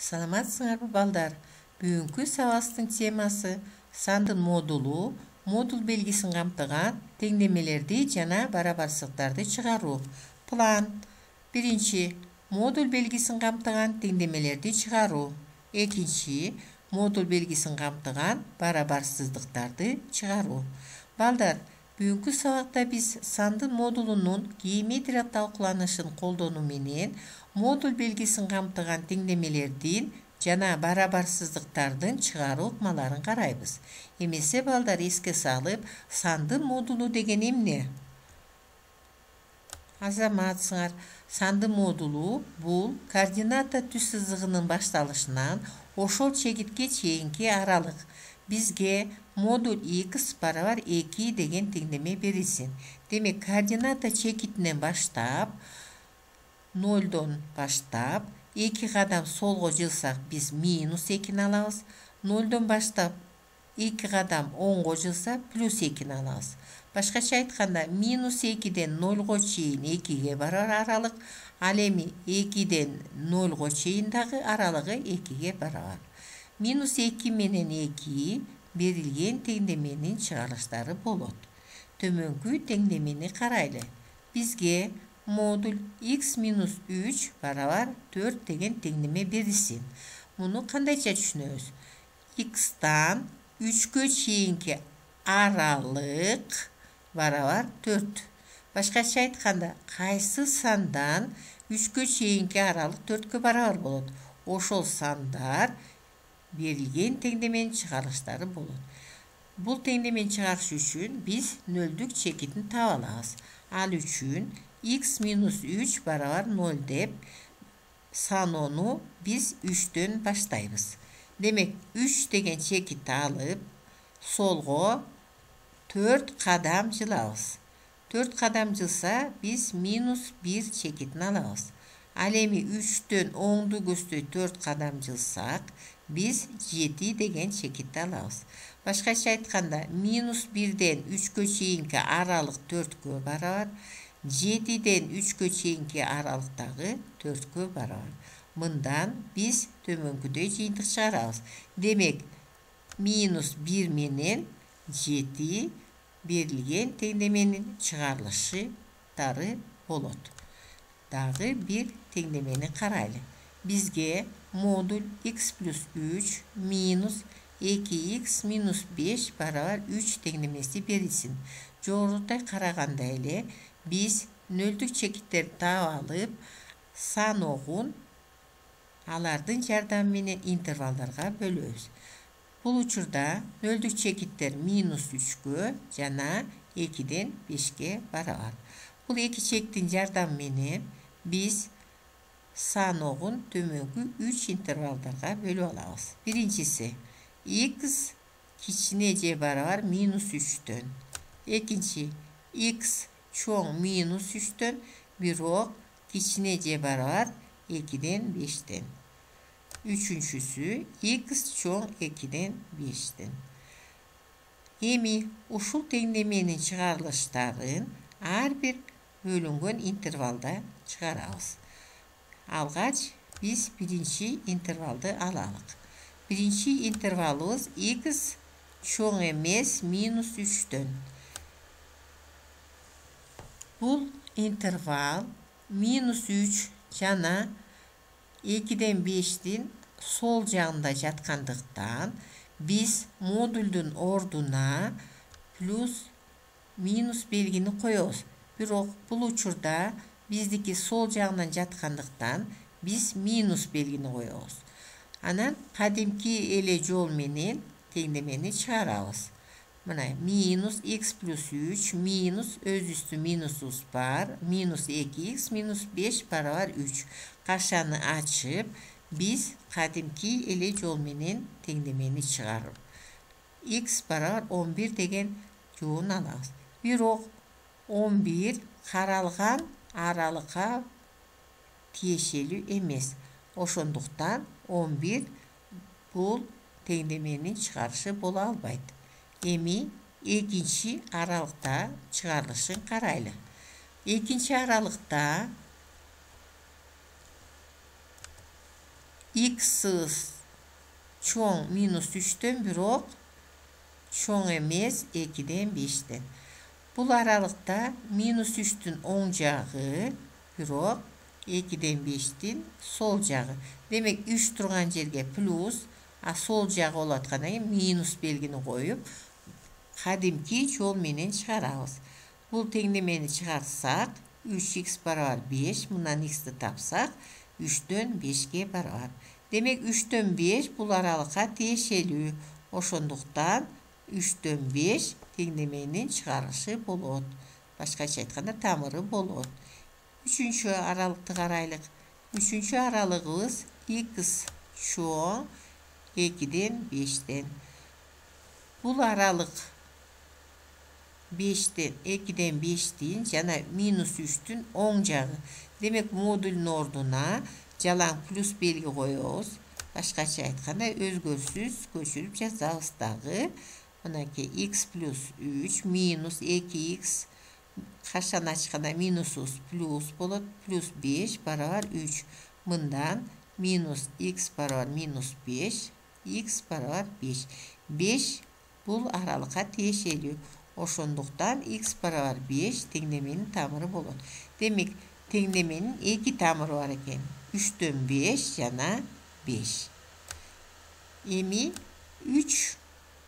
Саламатсыңарбы балдар? Бүгүнкү сабактын темасы сандын модулу, модул белгисин камтыган теңдемелерди жана барабарсыздыктарды чыгаруу. План. Биринчи, модул белгисин камтыган теңдемелерди чыгаруу. Экинчи, модул белгисин камтыган барабарсыздыктарды чыгаруу. Балдар, бүгүнкү сабакта биз сандын модулунун геометрия талкууланышын колдонуу менен модул белгисин камтыган теңдемелердин жана барабарсыздыктардын чыгаруу ыкмаларын карайбыз. Эмесе балдар эске салып, сандын модулу деген эмне? Азаматсыңар, сандын модулу бул координата түз сызыгынын башталышынан ошол чегитке чейинки аралык. Бизге модуль x барабар 2 деген теңдеме берилсин. Демек, координата чекитинен баштап, 0дон баштап, 2 кадам солго жылсак биз минус 2-ни алабыз. 0дон баштап 2 кадам оңго жылсак плюс 2-ни алабыз. Башкача айтканда, минус 2ден 0го чейин 2ге барабар аралык, ал эми 2ден 0го чейин дагы аралыгы 2ге барабар. Минус 2 менен 2 берилген теңдеменин чыгарылыштары болот. Төмөнкү теңдемени карайлы. Бизге модуль x минус 3 барабар 4 деген теңдеме берилсин. Муну кандайча түшүнөбүз? X'тан 3кө чейинки аралык барабар 4. Башкача айтканда, кайсы сандан 3кө чейинки аралык 4кө барабар болот? Ошол сандар берилген теңдеменин чыгарылыштары болот. Бул теңдемени чыгарыш үчүн биз нөлдүк чекитин таап алабыз. Ал үчүн x минус 3 барабар 0 деп саноону биз 3төн баштайбыз. Демек, 3 деген чекитти алып, солго 4 кадам жылабыз. 4 кадам жылса, биз минус 1 чекитин алабыз. Ал эми 3төн оңду көздөй 4 кадам жылсак, биз 7 деген чекитти алабыз. Башкача айтканда, минус 1ден 3кө чейинки аралык 4кө барабар, 7ден 3кө чейинки аралык дагы 4кө барабар. Мындан биз төмөнкүдөй жыйынтык чыгарабыз. Демек, минус 1 менен 7 берилген теңдеменин чыгарылыштары болот. Дагы бир теңдемени карайлы. Бизге модуль x плюс 3 минус 2x минус 5 барабар 3 теңдемеси берилсин. Жогоруда караганда эле биз нөлдүк чекиттерди таап алып, саноогун алардын жардамы менен интервалдарга бөлөбүз. Бул учурда нөлдүк чекиттер минус 3кө жана 2ден 5ке барабар. Бул эки чектин жардамы менен биз саноогун төмөнкү 3 интервалдарга бөлүп алабыз. Биринчиси x кичине же барабар минус 3төн. Экинчи x чоң минус 3төн, бирок кичине же барабар 2ден 5тен. Үчүнчүсү x чоң 2ден 5тен. Эми ушул теңдеменин чыгарылыштарын ар бир бөлүнгөн интервалда чыгарабыз. Алгач биз биринчи интервалды алалык. Биринчи интервалыбыз x чоң эмес минус 3төн. Бул интервал минус 3 жана 2ден 5тин сол жагында жаткандыктан биз модулдун ордуна плюс минус белгини коебуз. Бирок бул учурда биздики сол жагынан жаткандыктан биз минус белгини коебуз. Анан кадимки эле жол менен теңдемени чыгарабыз. Мына минус x плюс 3 минус өз үстү минусубуз бар, минус 2x минус 5 барабар 3. Кашаны ачып, биз кадимки эле жол менен теңдемени чыгарып, x барабар 11 деген жоон алабыз. Бирок 11 каралган аралыкка тиешелүү эмес. Ошондуктан 11 бул теңдеменин чыгарышы боло албайт. Эми экинчи аралыкта чыгарылышын карайлы. Экинчи аралыкта x çoğun minus 3'ten birok çoğun emes 2'den 5'ten. Bu aralıkta minus 3'tün oң jağı birok 2'den 5'ten sol jağı. Demek 3 turgan jerge plus, sol jağı olatkandan keyin minus belgini koyup kadimki jol menen çıkarabız. Bu tenglemeni çıkarsak 3x barabar 5. Bundan x'ti tapsak 3'ten 5'ge barabar. Demek 3'ten 5 bu aralıkka teşelü. Oşonduktan 3'ten 5 tenglemenin çıkarışı bolot. Başkaça aytkanda tamırı bolot. 3. aralıkты karaylık. 3. aralığımız x çoğun 2'den 5'ten. Bu aralık 5'ten 2'den 5 deyin jana minus 3'tün oң jağı. Demek modülün orduna jalan plus belgi koyuyoruz. Başkaça aytkanda özgörsüz köçürüp жазабыз дагы. Onaki x plus 3 minus 2x kaçtan açkanda minusus plus bolot plus 5 barabar 3. Bundan minus x barabar minus 5 x barabar 5. 5 bul aralıkka teşeliyor. Oşonduktan x barabar 5 tenglemenin tamırı bolot. Demek tenglemenin 2 tamırı var eken. 3'ten 5 jana 5. Emi 3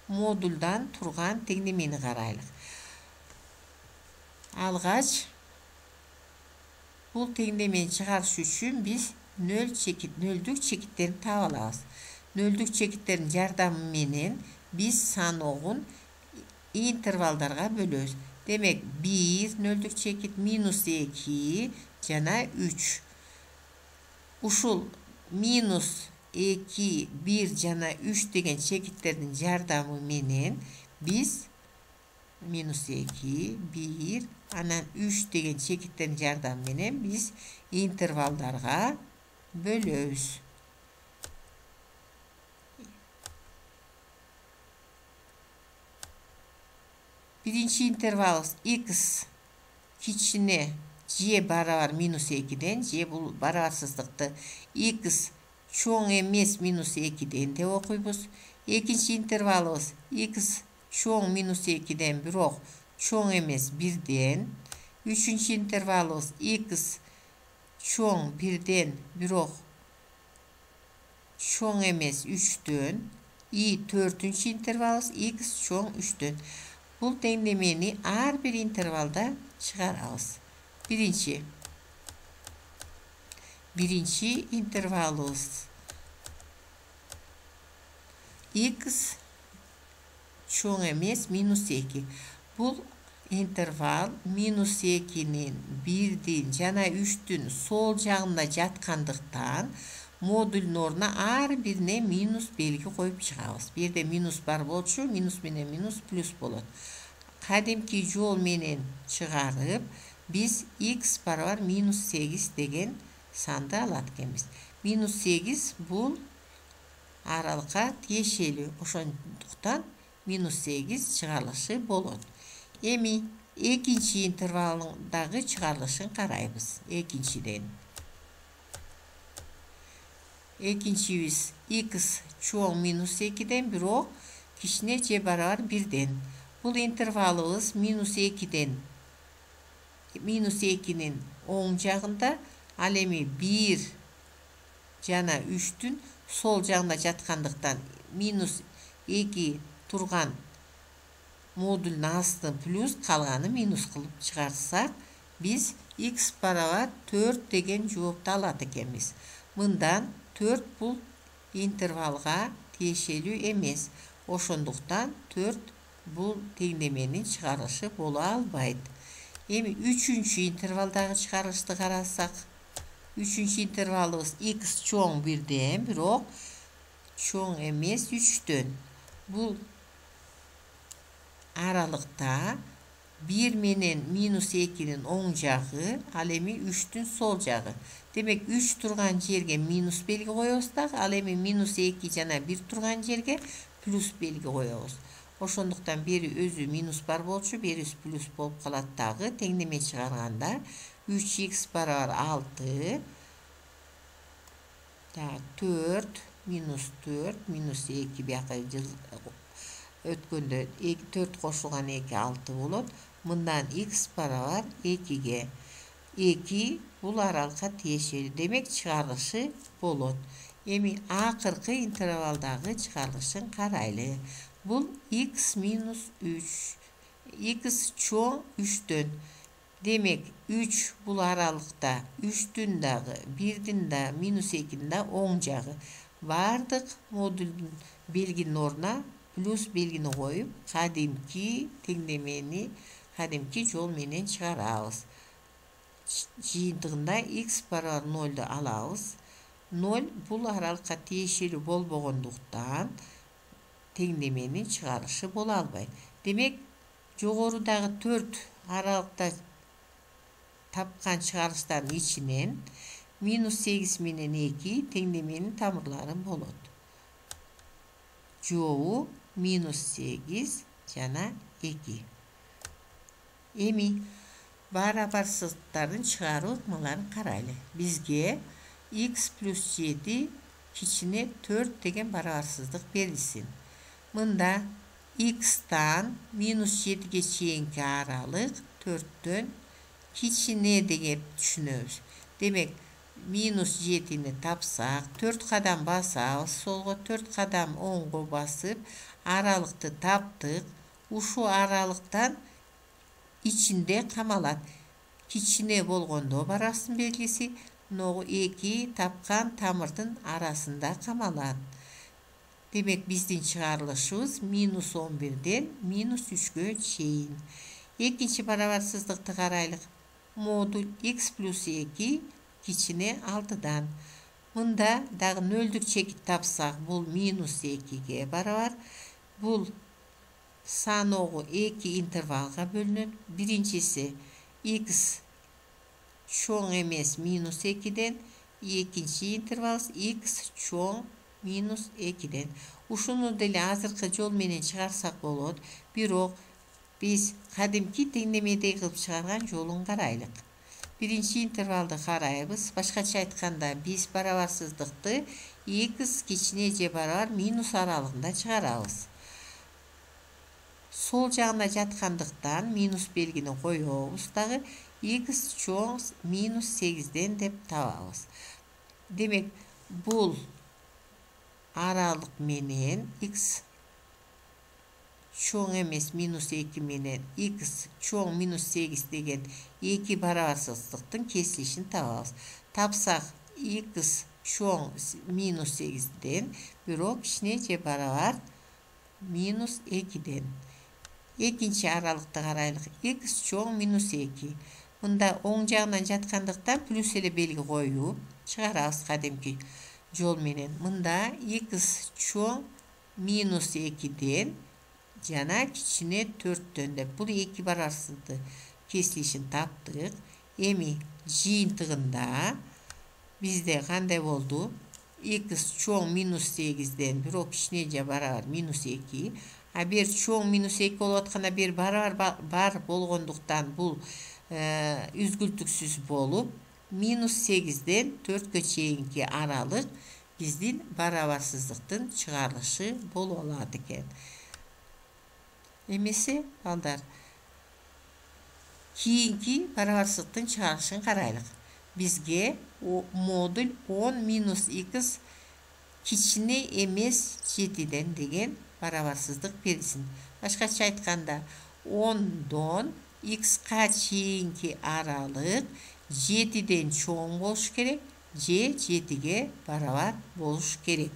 moduldan turgan tenglemeni karaylık. Algaç bu tenglemeni çıkarış üçün biz nöldük çekitlerini taap alabız. Nöldük çekitlerin jardamı menen biz sanoğun intervallarga bölöz. Demek 1 nöldük çekit minus 2 jana 3. Uşul minus 2, 1 jana 3 degen çekitlerin jardamı menen biz minus 2, 1, anan 3 degen çekitlerin jardamı menen biz intervallarga bölöz. Birinci intervalımız x kiçine j barabar minus 2'den, j bu barabarsızlıkты x çoğun emes minus 2'den de okuyubuz. İkinci intervalımız x çoğun minus 2'den birok çoğun emes 1'den. Üçüncü intervalımız x çoğun 1'den birok çoğun emes 3'ten. Dördüncü intervalımız x çoğun 3'ten. Bu tenglemeni her bir intervalda çıkarabız. Birinci intervalımız x çoğun emes minus 2. Bu interval minus 2'nin 1'den jana 3'tün sol jağında jatkandıktan modülün oruna her birine minus belgi koyup çıkabız. Bir de minus bar bolçu, minus menen minus plus bolot. Kadimki jol menen çıkarıp biz x barabar minus 8 degen sandı alatkemiz. Minus 8 bu aralıkka teşeli. Oşonduktan minus 8 çıkarılışı bolot. Emi ikinci intervalındagı çıkarılışın karayыбыз. İkinciden. İkincimiz x çoğun minus 2'den birok kişine c barabar 1'den. Bu intervalımız minus 2'den minus 2'nin oң jağında alemi 1 jana 3'tün sol jağında jatkandıktan minus 2 turgan modülün astı plus kalganı minus kılıp çıkarsak biz x barabar 4 degen jooptu alat ekemiz. Bundan 4 bu intervalga teşelü emes. Oşonduktan 4 bu tenglemenin çıkarışı bola albaydı. Emi 3. intervaldagı çıkarışты karasak 3. intervalımız x çoğun 1'den birok çoğun emes 3'ten. Bu aralıkta 1 menen minus 2'nin oң jağı alemi 3'tün sol jağı. Demek 3 turgan jerge minus belgi koyuyoruz da alemi minus 2 jana 1 turgan jerge plus belgi koyuyoruz. Oşonduktan beri özü minus bar bolçu, beri plus bolup kalat dagı. Tengleme çıkarganda 3x barabar 6 Daha 4 minus 4 minus 2 biyaka ötkönde 4 koşulgan 2 6 bolot. Mından x barabar 2'ge. 2 bul aralıkka tiyeşeli. Demek çıkarışı bolot. Emi akırkı intervaldağı çıkarışın karaylı. Bul x minus 3. X çoğu 3'tün. Demek 3 bul aralıkta 3'tün dağı 1'din da minus 2'din da 10 cağı. Vardık modülün belginin oruna plus belgini koyup kadimki tenglemeni kadimki jol menen çıkarabız. Жиынтыгында x barabar 0'du alabız. 0 bul aralıkka tiyeşeli bolboğonduqtan tenglemenin çıkarışı bola albay. Demek jogorudagı 4 aralıkta tapkan çıkarışların içinden minus 8 menen 2 tenglemenin tamırların bolot. Joğu minus 8 jana 2. Emi barabarsızlıkların çıkarı utmalarını karaylı. Bizge x plus 7 kiçine 4 degen barabarsızlık verilsin. Mında x'tan minus 7'ge çeyinki aralık 4'tön kiçine degen düşünüyoruz. Demek minus 7'ni tapsak 4 kadam basağız. Solga 4 kadam 10'ga basıp aralıkты taptık. Uşu aralıktan içinde kamalat. Kiçine bolgondo barasın belgisi. Noğu 2 tapkan tamırdın arasında kamalat. Demek bizden çıkarılışımız minus 11'den minus 3'ge çeyin. İkinci barabarsızlıkta karaylık. Modül x plus 2 kiçine 6'dan. Mında dağı nöldük çekip tapsak bul minus 2'ge barabar. Bul sanoğu 2 intervalga bölünün. Birincisi x çoğun emes minus 2'den. İkinci interval x çoğun minus 2'den. Uşunu dili azırkı jol menen çıkarsak bolot. Birok biz kadimki tenglemede kılıp çıkargan jolun karaylık. Birinci intervalda karayыбыз. Başkaça aytkanda biz barabarsızlıkты x kiçine je barabar minus aralığında çıkarabız. Sol jağına jatkandыкtan minus belgini koyuyoruz dağı x çoğun minus 8'den dep tababız. Demek bul aralık menen x çoğun emes minus 2 menen x çoğun minus 8 degen 2 barabarsızlıktın kesilişini tababız. Tapsak x çoğun minus 8'den birok içine je barabar minus 2'den. İkinci aralıkta karaylık x çoğun minus 2. Bunda oң jağından jatkandыкtan plus ele belgi koyup çıkarabız kadimki jol menen. Bunda x çoğun minus 2'den jana kiçine 4'tön dep bul 2 barabarsızlıkты kesilişini taptık. Emi jıйынтыгында bizde kanday boldu? X çoğun minus 8'den bir o kiçine je barabar minus 2. Bir çoğun minus 2 bolup bir bar bolgonduktan bul üzgültüksüz bolup minus 8'den 4'ge çeyinki aralık bizdin barabarsızlıktın çıkarılışı bol oladı eken. Emesi aldar. Kiyinki barabarsızlıktın çıkarılışın karaylık. Bizge o modül 10 minus x kiçine emes 7'den degen barabarsızlık verilsin. Başkaça aytkanda 10'dan x'ka çeyinki aralık 7'den çoğun boluş gerek. C 7'ge barabar boluş gerek.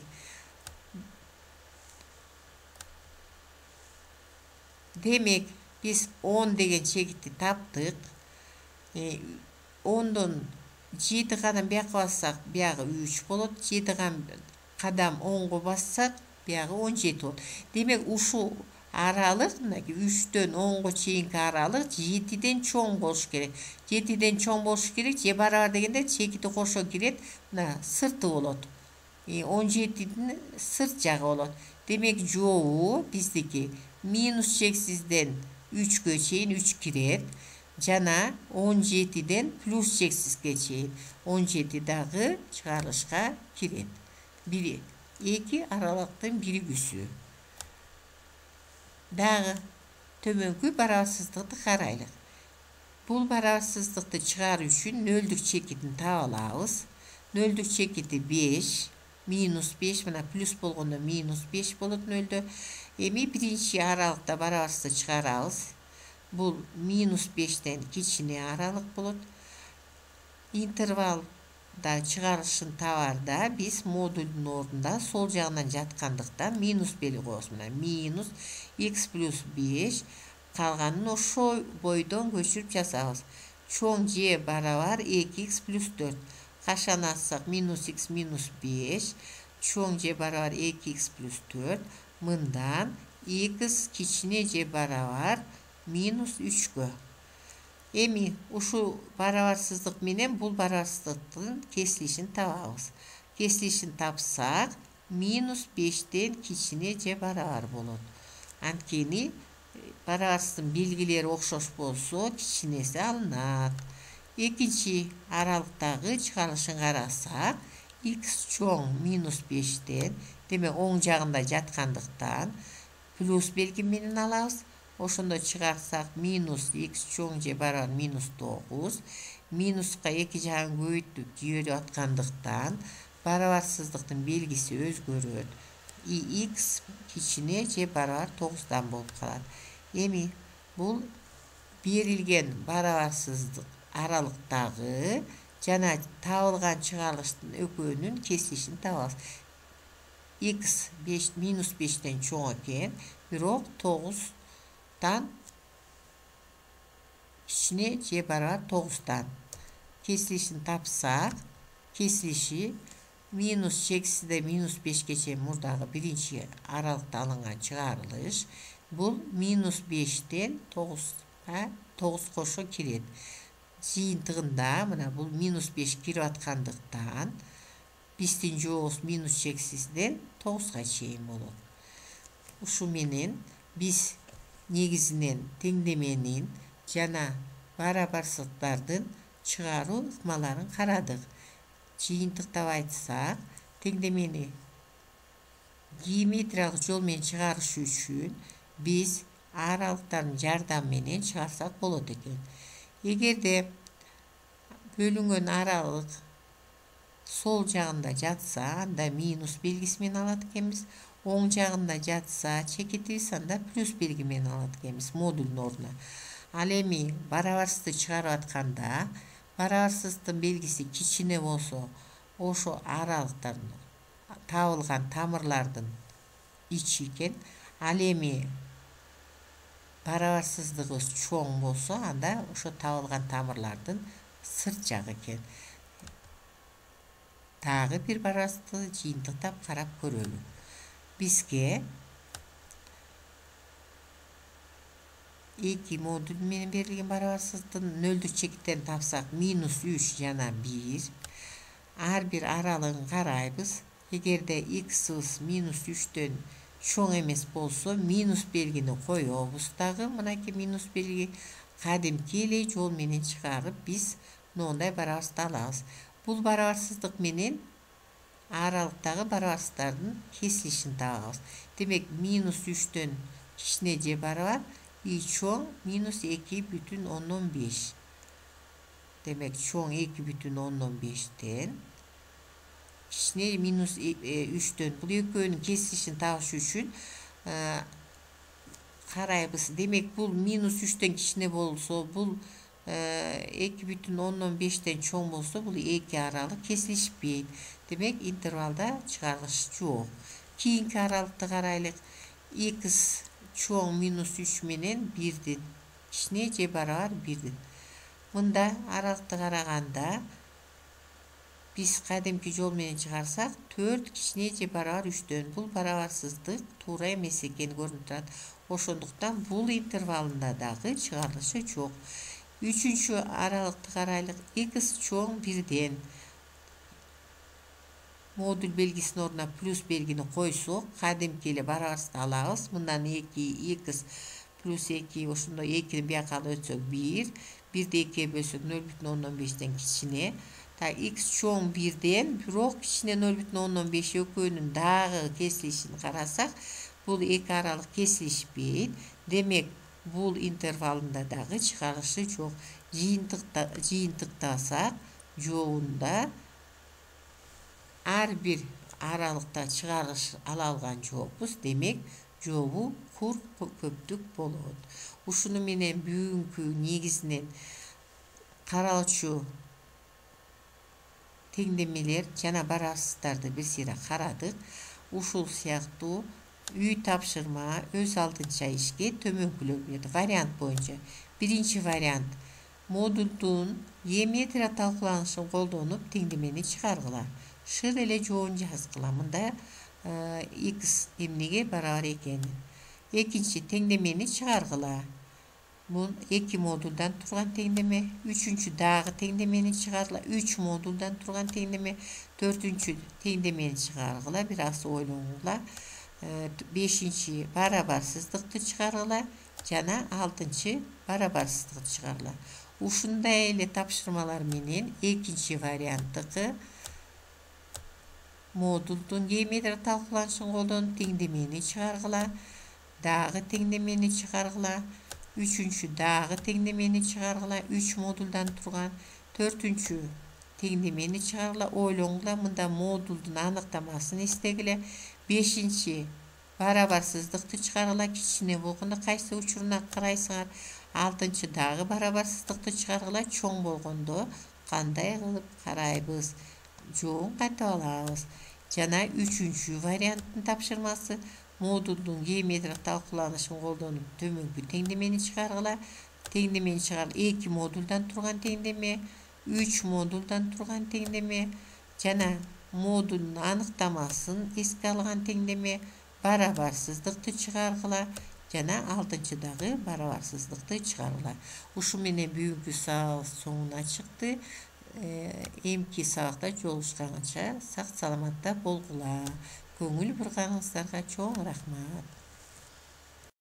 Demek biz 10 degen çekitти taptık. 10'dan 7 kadam biyaka bassak biyağı 3 bolot. 7 kadam 10'ga bassak biyağı 17 bolot. Demek uşu aralık 3'tön 10'ga çeyinki aralık 7'den çoğun boluş gerek. 7'den çoğun boluş gerek. Je barabar degende çekiti koşo giret. Sırtı bolot. 17'den sırt jağı bolot. Demek joğu bizdeki minus çeksizden 3'ge çeyin 3 giret. Jana 17'den plus cheksiz geçeyim. 17 dağı çıkarışka kiret. Biri. 2 aralıktan biri güsü. Dağı tömönkü bararsızlıkты karaylık. Bul bararsızlıkты çıkar üçün nöldük çekidini tağalağız. Nöldük çekidi 5. Minus 5 buna plus bolğunda minus 5 bolup nöldü. Emi birinci aralıkta bararsızlığı çıkarağız. Bu minus 5'ten kiçine aralık bulut. İntervalda çıkarışın tavarda biz modülün orunda sol жағынан жатқандықтан minus beli koyuyoruz. Minus x plus 5 kalganın o şu boydan göçürüp jasabız. Çoğun c baravar 2x plus 4. Kaşan atsak minus x minus 5. Çoğun c baravar 2x plus 4. Mından x kiçine c baravar minus 3 gö. Emi uşu baravarsızlık menen bul baravarsızlıktın kesilişini tabağız. Kesilişini tapsak minus 5'ten kiçine c baravar bolot. Ankeni baravarsızlığın bilgileri okşoş bolsa kiçinesi alınat. İkinci aralıktağı çıkarışın karasak x çoğun minus 5'ten demek oң жағында жатқандықтан plus belgi menen alabız. Oşunda çıkarsak minus x çoğun c baravar minus 9. Minuska 2 жағын көйtüp жібере atqandықтан baravarsızlıktın belgisi özgöröt. X kiçine c baravar 9'dan bolup kalat. Emi bul berilgen baravarsızlık aralıktağı jana tabılgan çıkarılıştın ökönün kesilişini tabağız. X minus 5'ten çoğun eken birok 9'dan kiçine c baravar 9'dan kesilişini tapsak kesilişi minus çeksi de minus 5 geçen buradağı birinci aralıkta alıngan çıkarılış. Bu minus 5'ten 9 koşu kiret. Jıyıntığında bu minus 5 kirip atqandықтан 5-ci oğuz minus çeksizden 9'ga çeyin olur. Uşu menen biz negizinen tengdemenin jana barabarsızlıklardan çıgaruu ыкмаларын karadık. Жыйынтыктап айтсак, теңдемени геометриялык жол менен чыгарыш үчүн биз аралыктардын жардамы менен чыгарсак болот экен. Эгерде бөлүнгөн аралык сол жагында жатса, анда минус белгиси менен алат экенбиз. Оң жагында жатса, чекитибиз анда плюс белги менен алат экенбиз модулдун ордуна. Ал эми барабарсызды чыгарып атканда барабарсыздын белгиси кичине болсо, ошо аралыктардын табылган тамырлардын ичи экен. Ал эми барабарсыздыгыбыз чоң болсо, анда ошо табылган тамырлардын сырт жагы экен. Дагы бир барабарсызды жыйынтыктап карап көрөлү. Бизге 2 modül менен берилген барабарсыздын нөлдүк чекиттен тапсак минус 3 жана 1. Ар бир аралыгын карайбыз. Эгерде x'ыбыз минус 3'төн чоң эмес болсо, минус белгини коёбуз дагы. Мынакей минус белги кадимки эле жол менен чыгарып биз мындай барабарсызды алабыз. Бул барабарсыздык менен аралыктагы барабарсыздардын кесилишин табабыз. Демек минус 3'төн кичине же барабар и çoğun minus 2,15. Demek çoğun 2,15'ten kişine minus 3'ten bu ekönün kesişini taş üçün karayыбыз. Demek bu minus 3'ten kişine bolsa bu 2,15'ten çoğun bolsa bu 2 aralık kesişpeydi. Demek intervalda çıkarılış yok. Keyinki aralıkta karaylık x çoğun minus 3 menen 1'din. Kişine c baravar 1'din. Mında aralıkta karaganda biz kadimki jol menen çıkarsak 4 kişine c baravar 3'ten. Bul baravarsızdık tuğra emes ekeni görünüp turат. Oşonduktan bul intervalında dagı çıkarılışı çok. 3. aralıkta karaylık x çoğun 1'den. Modül belgisinin oruna plus belgini koysak, kadimki ile baravarsızdı alağız. Bundan 2 x plus 2, oşunda 2'nin bir akalı ötsök 1. 1'de 2'ye bölsek 0,15'ten kichine. Ta x çoğun 1'den biroq kichine 0,15 ekönün dağı kesilişini qarasak, bul iki aralık kesilişpeyt. Demek bul intervalında dağı çıkarışı çok. Jıyıntıqtasak жоğunda her bir aralıkta çıkarış alalgan жоqпыз. Demek жоğu kur köptük bolot. Uşunu menen bugünkü negizinen qaralçu tengdemeler jana bararsızdardı bir sira qaradık. Uşul siyaktуу үй tapşırma öz altınça işke tömönkülönmedi. Variant boyunca. Birinci variant. Modulduğun geometria talkılanışın koldonup tengdemeni çıkargıla. Şır ele жоğun жазgıla. Mında x emnege barabar ekeni. Ekinci tengdemeni çıkargıla. Bu iki moduldan turgan tengdeme. Üçüncü dağı tengdemeni çıkargıla. Üç moduldan turgan tengdeme. Dördüncü tengdemeni çıkargıla. Biraz oylonğula. Beşinci barabarsızlıkты çıkargıla. Jana altıncı barabarsızlık çıkargıla. Uşunda ele tapşırmalar menen ekinci variantıqı modulduğun geometria talkılanışın koldonup tengdemeni çıkargıla. Dağı tengdemeni çıkargıla. Üçüncü dağı tengdemeni çıkargıla. Üç moduldan turgan. Dörtüncü tengdemeni çıkargıla. Oylongla mında modulduğun anıqtamasını istegile. Beşinci barabarsızlıkты çıkargıla. Kichine bolganda qaysı uçuruna qaraysыңар. Altıncı dağı barabarsızlıkты çıkargıla. Çoğun bolgondo qanday kılıp qaraybız. Жоğun qatı alabız. Jana üçüncü varianttın tapşırması. Modulduğun geometria talkılanışın koldonup tömönkü tengdemeni çıkargıla. Tengdemeni çıkargıla. 2 moduldan turgan tengdeme. 3 moduldan turgan tengdeme. Jana modulun anıqtamasın eske algan tengdeme. Barabarsızlıkты çıkargıla. Jana 6-dağı barabarsızlıkты çıkargıla. Uşu menen bugünkü sabak soňuna çykdy. Emki sabakta joluşkança saq salamatda bolgula. Köngül burgaňyzlarga çoň rahmat.